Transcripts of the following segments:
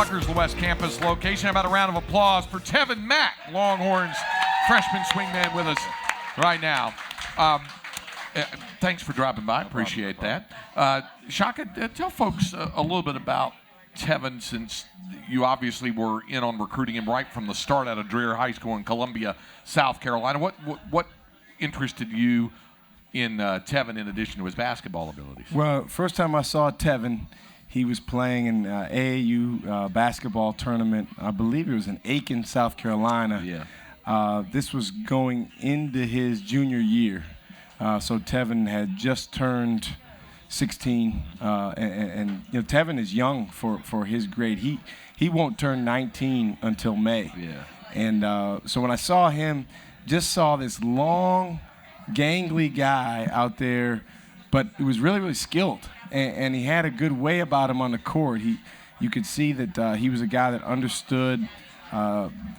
Pluckers, the West Campus location. How about a round of applause for Tevin Mack, Longhorns freshman swingman with us right now. Thanks for dropping by. Appreciate that. Shaka, tell folks a little bit about Tevin, since you obviously were in on recruiting him right from the start out of Dreher High School in Columbia, South Carolina. What interested you in Tevin in addition to his basketball abilities? Well, first time I saw Tevin, he was playing in AAU basketball tournament. I believe it was in Aiken, South Carolina. Yeah. This was going into his junior year. So Tevin had just turned 16, and you know, Tevin is young for his grade. He won't turn 19 until May. Yeah. And so when I saw him, just saw this long, gangly guy out there, but he was really, really skilled, and he had a good way about him on the court. You could see that he was a guy that understood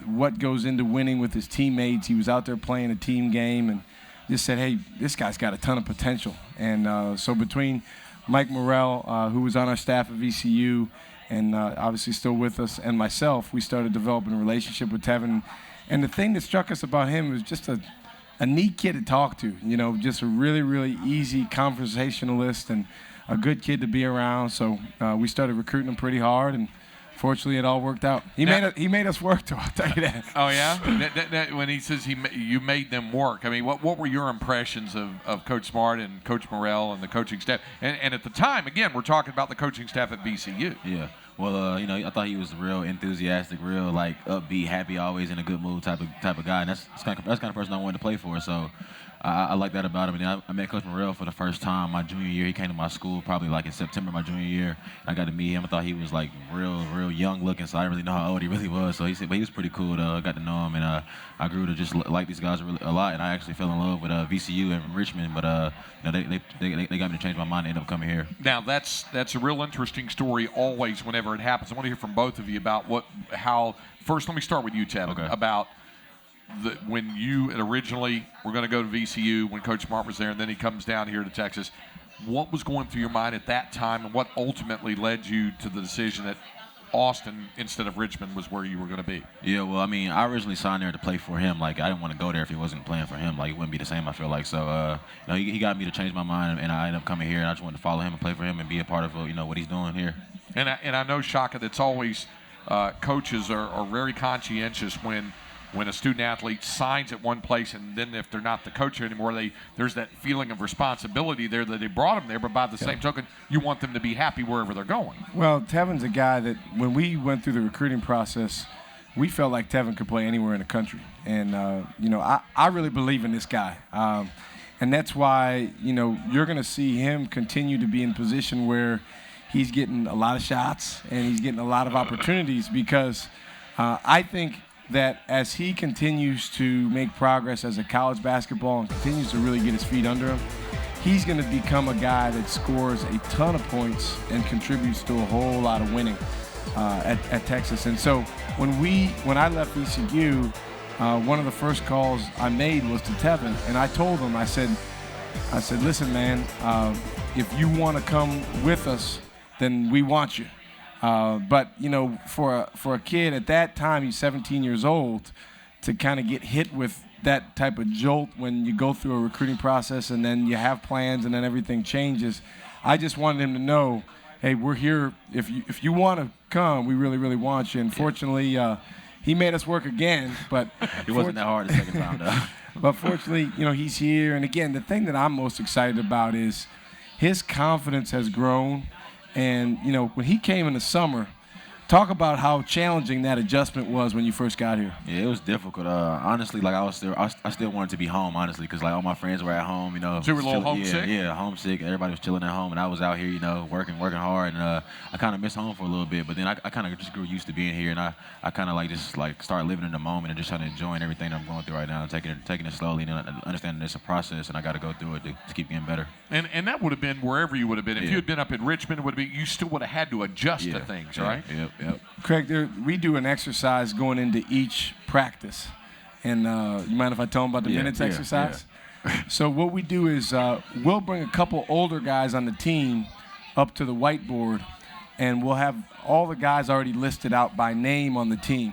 what goes into winning with his teammates. He was out there playing a team game and just said, hey, this guy's got a ton of potential. And so between Mike Morrell, who was on our staff at VCU and obviously still with us, and myself, we started developing a relationship with Tevin. And the thing that struck us about him was just a neat kid to talk to, you know, just a really, really easy conversationalist and a good kid to be around. So we started recruiting him pretty hard, and fortunately, it all worked out. He made us work, too, I'll tell you that. Oh, yeah? When he says you made them work, I mean, what were your impressions of Coach Smart and Coach Morrell and the coaching staff? And at the time, again, we're talking about the coaching staff at VCU. Yeah. Well, you know, I thought he was real enthusiastic, real, like, upbeat, happy, always in a good mood type of guy. And that's the kind of person I wanted to play for. So I like that about him. And I met Coach Morrell for the first time my junior year. He came to my school probably like in September my junior year. I got to meet him. I thought he was like real young looking, so I didn't really know how old he really was. So but he was pretty cool though. I got to know him, and I grew to just like these guys a lot. And I actually fell in love with VCU and Richmond, but you know, they got me to change my mind and end up coming here. Now that's a real interesting story always whenever it happens. I want to hear from both of you about how. First, let me start with you, Tevin, okay. about when you originally were going to go to VCU, when Coach Smart was there, and then he comes down here to Texas. What was going through your mind at that time, and what ultimately led you to the decision that Austin instead of Richmond was where you were going to be? Yeah, well, I mean, I originally signed there to play for him. Like, I didn't want to go there if he wasn't playing for him. Like, it wouldn't be the same, I feel like. So, you know, he got me to change my mind, and I ended up coming here, and I just wanted to follow him and play for him and be a part of, you know, what he's doing here. And I know, Shaka, that's always coaches are very conscientious when a student-athlete signs at one place, and then if they're not the coach anymore, there's that feeling of responsibility there that they brought them there, but by the same token, you want them to be happy wherever they're going. Well, Tevin's a guy that when we went through the recruiting process, we felt like Tevin could play anywhere in the country. And, you know, I really believe in this guy. And that's why, you know, you're going to see him continue to be in position where he's getting a lot of shots and he's getting a lot of opportunities, because I think that as he continues to make progress as a college basketball and continues to really get his feet under him, he's going to become a guy that scores a ton of points and contributes to a whole lot of winning at Texas. And so when I left VCU, one of the first calls I made was to Tevin, and I told him, I said, listen, man, if you want to come with us, then we want you. But, you know, for a kid at that time, he's 17 years old, to kind of get hit with that type of jolt when you go through a recruiting process and then you have plans and then everything changes. I just wanted him to know, hey, we're here. If you want to come, we really, really want you. And fortunately, he made us work again. But it wasn't that hard the second time, though. But fortunately, you know, he's here. And, again, the thing that I'm most excited about is his confidence has grown. And, you know, when he came in the summer, talk about how challenging that adjustment was when you first got here. Yeah, it was difficult. Honestly, like I still wanted to be home, honestly, because like all my friends were at home, you know. So you were a little homesick? Yeah, homesick. Everybody was chilling at home, and I was out here, you know, working hard, and I kind of missed home for a little bit. But then I kind of just grew used to being here, and I kind of like just like started living in the moment and just trying to enjoying everything that I'm going through right now, and taking it slowly, and understanding it's a process, and I got to go through it to keep getting better. And that would have been wherever you would have been. If you had been up in Richmond, it would have been, you still would have had to adjust to things, right? Yep. Craig, we do an exercise going into each practice. And you mind if I tell them about the minutes exercise? Yeah. So what we do is we'll bring a couple older guys on the team up to the whiteboard, and we'll have all the guys already listed out by name on the team.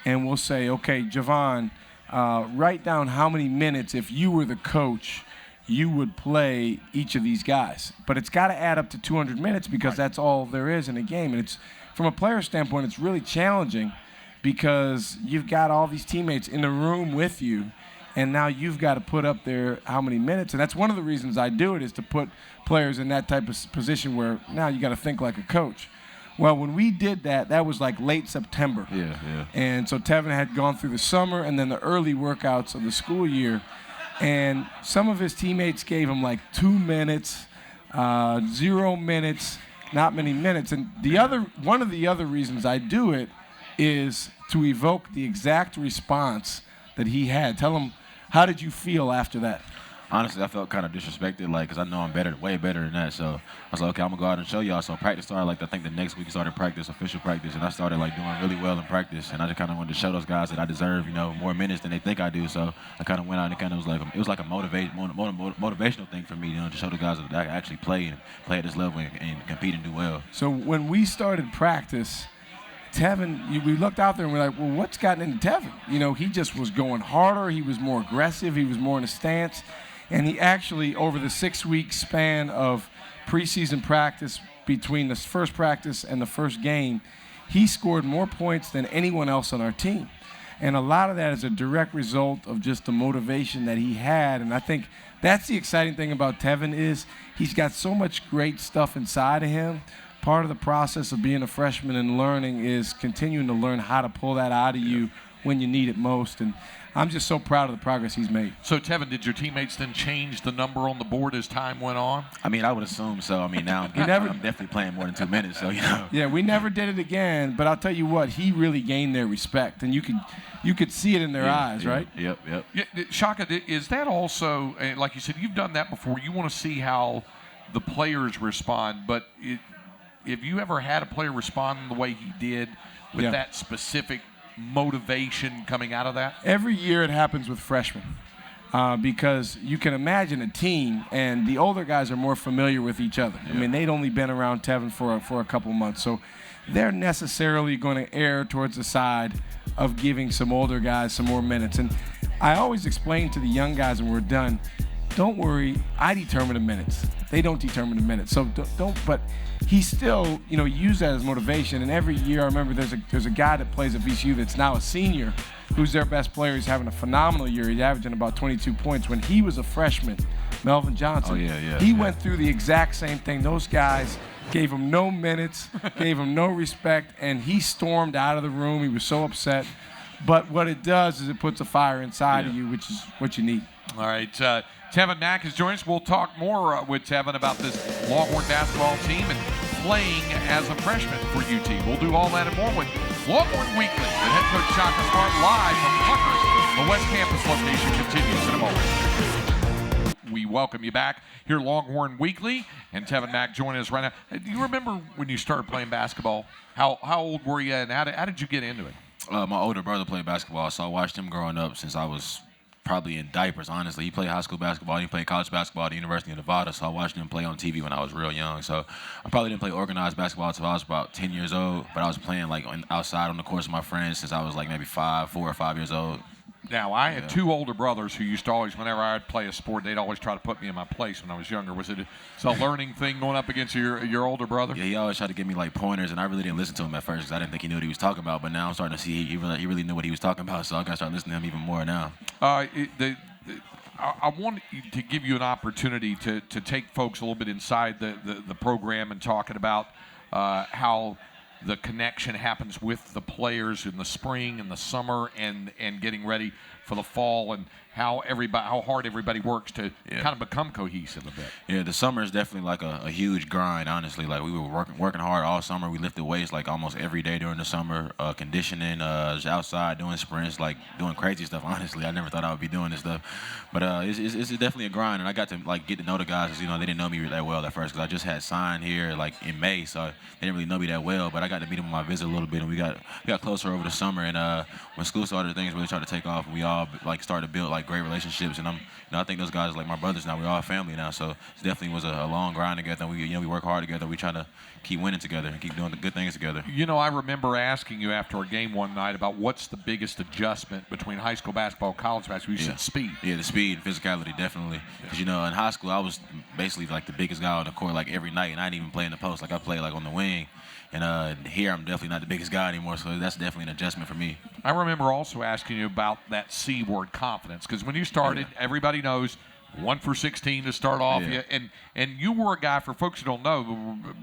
And we'll say, okay, Javon, write down how many minutes, if you were the coach, you would play each of these guys. But it's got to add up to 200 minutes because that's all there is in a game. And it's, from a player standpoint, it's really challenging because you've got all these teammates in the room with you, and now you've got to put up there how many minutes. And that's one of the reasons I do it, is to put players in that type of position where now you got to think like a coach. Well, when we did that, that was like late September. Yeah. And so Tevin had gone through the summer and then the early workouts of the school year. And some of his teammates gave him like 2 minutes, 0 minutes, not many minutes. And one of the other reasons I do it is to evoke the exact response that he had. Tell him, how did you feel after that? Honestly, I felt kind of disrespected, like, because I know I'm better, way better than that. So I was like, okay, I'm going to go out and show y'all. So practice started, like, I think the next week started practice, official practice, and I started, like, doing really well in practice. And I just kind of wanted to show those guys that I deserve, more minutes than they think I do. So I kind of went out and kind of was like a motivational thing for me, to show the guys that I can actually play at this level and compete and do well. So when we started practice, Tevin, we looked out there and we're like, well, what's gotten into Tevin? He just was going harder. He was more aggressive. He was more in a stance. And he actually, over the 6-week span of preseason practice, between the first practice and the first game, he scored more points than anyone else on our team. And a lot of that is a direct result of just the motivation that he had. And I think that's the exciting thing about Tevin, is he's got so much great stuff inside of him. Part of the process of being a freshman and learning is continuing to learn how to pull that out of you when you need it most. And I'm just so proud of the progress he's made. So, Tevin, did your teammates then change the number on the board as time went on? I would assume so. Now I'm definitely playing more than 2 minutes, so, Yeah, we never did it again, but I'll tell you what, he really gained their respect, and you could see it in their eyes, right? Yep. Yeah, Shaka, is that also, like you said, you've done that before. You want to see how the players respond, but if you ever had a player respond the way he did with that specific motivation coming out of that? Every year it happens with freshmen because you can imagine a team, and the older guys are more familiar with each other. Yeah. They'd only been around Tevin for a couple months, so they're necessarily going to err towards the side of giving some older guys some more minutes. And I always explain to the young guys when we're done, don't worry, I determine the minutes. They don't determine the minutes. So don't. But he still, used that as motivation. And every year, I remember there's a guy that plays at VCU that's now a senior, who's their best player. He's having a phenomenal year. He's averaging about 22 points. When he was a freshman, Melvin Johnson, he went through the exact same thing. Those guys gave him no minutes, gave him no respect, and he stormed out of the room. He was so upset. But what it does is it puts a fire inside of you, which is what you need. All right. Tevin Mack has joined us. We'll talk more with Tevin about this Longhorn basketball team and playing as a freshman for UT. We'll do all that and more with Longhorn Weekly. The head coach Shaka Smart live from Pluckers. The West Campus location continues in a moment. We welcome you back here, Longhorn Weekly, and Tevin Mack joining us right now. Do you remember when you started playing basketball? How old were you, and how did you get into it? My older brother played basketball, so I watched him growing up since I was probably in diapers, honestly. He played high school basketball. He played college basketball at the University of Nevada, so I watched him play on TV when I was real young. So I probably didn't play organized basketball until I was about 10 years old, but I was playing outside on the course with my friends since I was maybe 4 or 5 years old. Now, I had two older brothers who used to always, whenever I'd play a sport, they'd always try to put me in my place when I was younger. Was it a learning thing going up against your older brother? Yeah, he always tried to give me pointers, and I really didn't listen to him at first because I didn't think he knew what he was talking about. But now I'm starting to see he really knew what he was talking about, so I got to start listening to him even more now. I want to give you an opportunity to take folks a little bit inside the program and talking about how the connection happens with the players in the spring and the summer and getting ready for the fall, and how hard everybody works to kind of become cohesive a bit. Yeah, the summer is definitely a huge grind, honestly. We were working hard all summer. We lifted weights almost every day during the summer, conditioning, just outside doing sprints, doing crazy stuff. Honestly, I never thought I would be doing this stuff, but it's definitely a grind. And I got to get to know the guys, because they didn't know me that well at first, because I just had signed here in May, so they didn't really know me that well. But I got to meet him on my visit a little bit, and we got closer over the summer. And when school started, things really started to take off, and we all like started to build like great relationships. And I think those guys are like my brothers now. We're all family now, so it definitely was a long grind together. And we work hard together. We try to keep winning together and keep doing the good things together. I remember asking you after a game one night about what's the biggest adjustment between high school basketball and college basketball. You said speed. Yeah, the speed and physicality, definitely. Because, in high school, I was basically like the biggest guy on the court like every night, and I didn't even play in the post. Like I played like on the wing. And here I'm definitely not the biggest guy anymore, so that's definitely an adjustment for me. I remember also asking you about that C word, confidence, because when you started, everybody knows 1 for 16 to start off. Yeah. And you were a guy, for folks who don't know,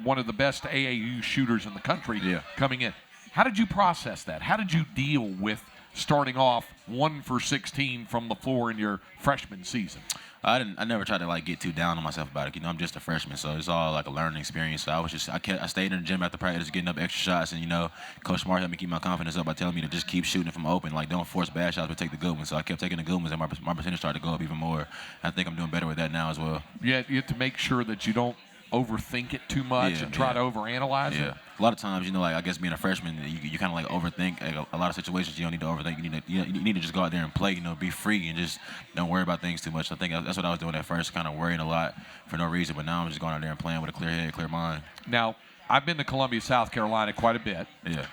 one of the best AAU shooters in the country coming in. How did you process that? How did you deal with starting off 1 for 16 from the floor in your freshman season? I never tried to like get too down on myself about it. I'm just a freshman, so it's all like a learning experience. So I stayed in the gym after practice, getting up extra shots, and Coach Smart helped me keep my confidence up by telling me to just keep shooting from open, like don't force bad shots, but take the good ones. So I kept taking the good ones, and my percentage started to go up even more. I think I'm doing better with that now as well. Yeah, you have to make sure that you don't overthink it too much and try to overanalyze it. A lot of times, like I guess being a freshman, you kind of like overthink a lot of situations. You don't need to overthink. You need to just go out there and play. Be free and just don't worry about things too much. I think that's what I was doing at first, kind of worrying a lot for no reason. But now I'm just going out there and playing with a clear head, clear mind. Now, I've been to Columbia, South Carolina quite a bit. Yeah.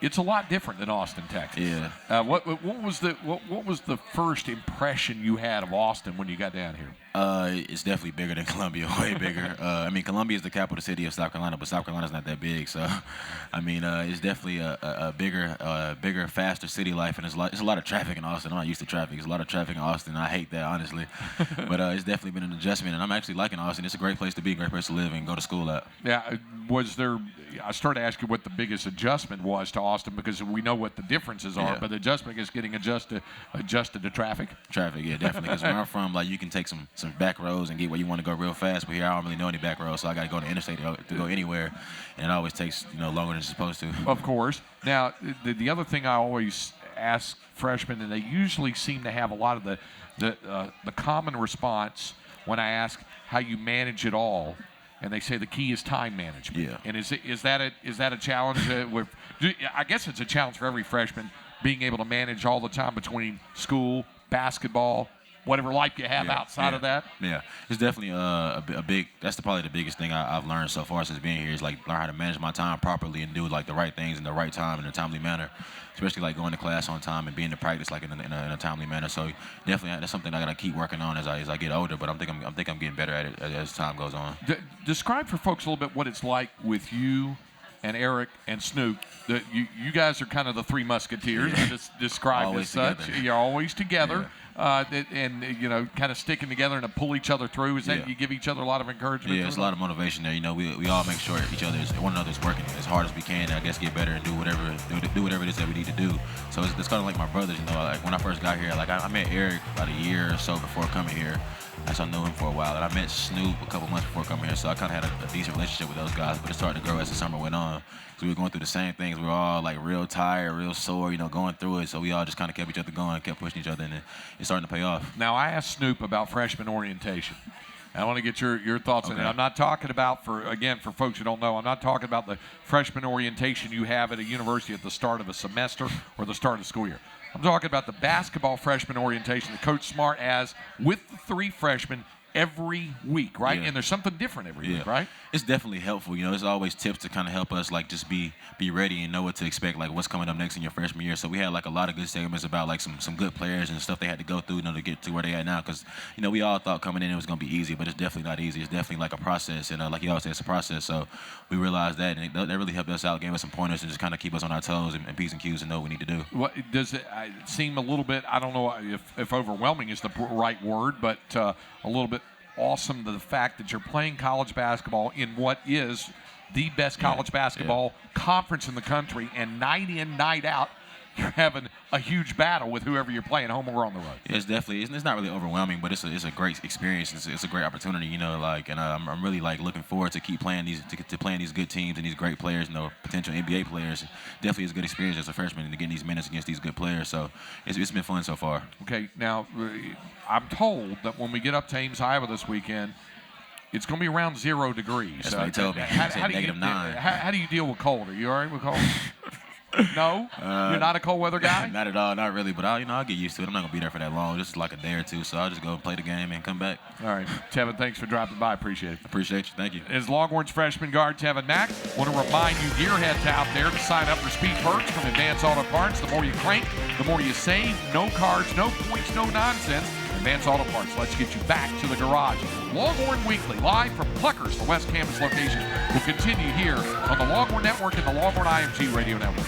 It's a lot different than Austin, Texas. Yeah. What was the first impression you had of Austin when you got down here? It's definitely bigger than Columbia, way bigger. Columbia is the capital city of South Carolina, but South Carolina's not that big. So, it's definitely a bigger, faster city life, and it's a lot of traffic in Austin. I'm not used to traffic. There's a lot of traffic in Austin. I hate that, honestly. But it's definitely been an adjustment, and I'm actually liking Austin. It's a great place to be, a great place to live and go to school at. Yeah. I started to ask you what the biggest adjustment was to Austin, because we know what the differences are, but the adjustment is getting adjusted to traffic. Traffic, yeah, definitely. Because where I'm from, like you can take some back roads and get where you want to go real fast. But here I don't really know any back roads, so I got to go to the interstate to go anywhere, and it always takes longer than it's supposed to. Of course. Now, the other thing I always ask freshmen, and they usually seem to have a lot of the common response when I ask how you manage it all. And they say the key is time management. Yeah. And is that a challenge? I guess it's a challenge for every freshman, being able to manage all the time between school, basketball, whatever life you have outside of that. Yeah, it's definitely a big. That's probably the biggest thing I've learned so far since being here is like learn how to manage my time properly and do like the right things in the right time in a timely manner. Especially like going to class on time and being to practice like in a timely manner. So definitely that's something I gotta keep working on as I get older. But I think I'm getting better at it as time goes on. Describe for folks a little bit what it's like with you and Eric and Snoop. You guys are kind of the three musketeers. Described always as such. Together. You're always together. Yeah. And kind of sticking together and to pull each other through. Is that you give each other a lot of encouragement? Yeah, it's a lot of motivation there. We all make sure one another's working as hard as we can. And I guess get better and do whatever it is that we need to do. So it's kind of like my brothers. Like when I first got here, like I met Eric about a year or so before coming here. I knew him for a while, and I met Snoop a couple months before coming here. So I kind of had a decent relationship with those guys. But it started to grow as the summer went on. So we were going through the same things. We were all like real tired, real sore, going through it. So we all just kind of kept each other going, kept pushing each other, and it's starting to pay off. Now, I asked Snoop about freshman orientation. I want to get your thoughts on it. I'm not talking about, for folks who don't know, I'm not talking about the freshman orientation you have at a university at the start of a semester or the start of the school year. I'm talking about the basketball freshman orientation that Coach Smart has with the three freshmen every week, right? Yeah. And there's something different every week, right? It's definitely helpful. There's always tips to kind of help us, like just be ready and know what to expect, like what's coming up next in your freshman year. So we had like a lot of good segments about like some good players and stuff they had to go through, to get to where they at now. Because we all thought coming in it was gonna be easy, but it's definitely not easy. It's definitely like a process, and like you always say, it's a process. So we realized that, and that really helped us out, gave us some pointers, and just kind of keep us on our toes and P's and Q's and know what we need to do. What does it seem a little bit? I don't know if overwhelming is the right word, but a little bit awesome to the fact that you're playing college basketball in what is the best college basketball conference in the country, and night in, night out, you're having a huge battle with whoever you're playing, home or on the road. Yeah, it's definitely. It's not really overwhelming, but it's a great experience. It's a great opportunity, and I'm really like looking forward to keep playing playing these good teams and these great players, potential NBA players. Definitely is a good experience as a freshman and getting these minutes against these good players. So it's been fun so far. Okay, now I'm told that when we get up to Ames, Iowa this weekend, it's going to be around 0 degrees. That's what he told me. He said -9. How do you deal with cold? Are you all right with cold? No? You're not a cold weather guy? Not at all, not really. But I'll get used to it. I'm not gonna be there for that long, just like a day or two. So I'll just go play the game and come back. All right, Tevin, thanks for dropping by. Appreciate it. Appreciate you. Thank you. As Longhorns freshman guard Tevin Mack, want to remind you gearheads out there to sign up for Speed Perks from Advance Auto Parts. The more you crank, the more you save. No cards, no points, no nonsense. Advance Auto Parts, let's get you back to the garage. Longhorn Weekly, live from Pluckers, the West Campus location, will continue here on the Longhorn Network and the Longhorn IMG Radio Network.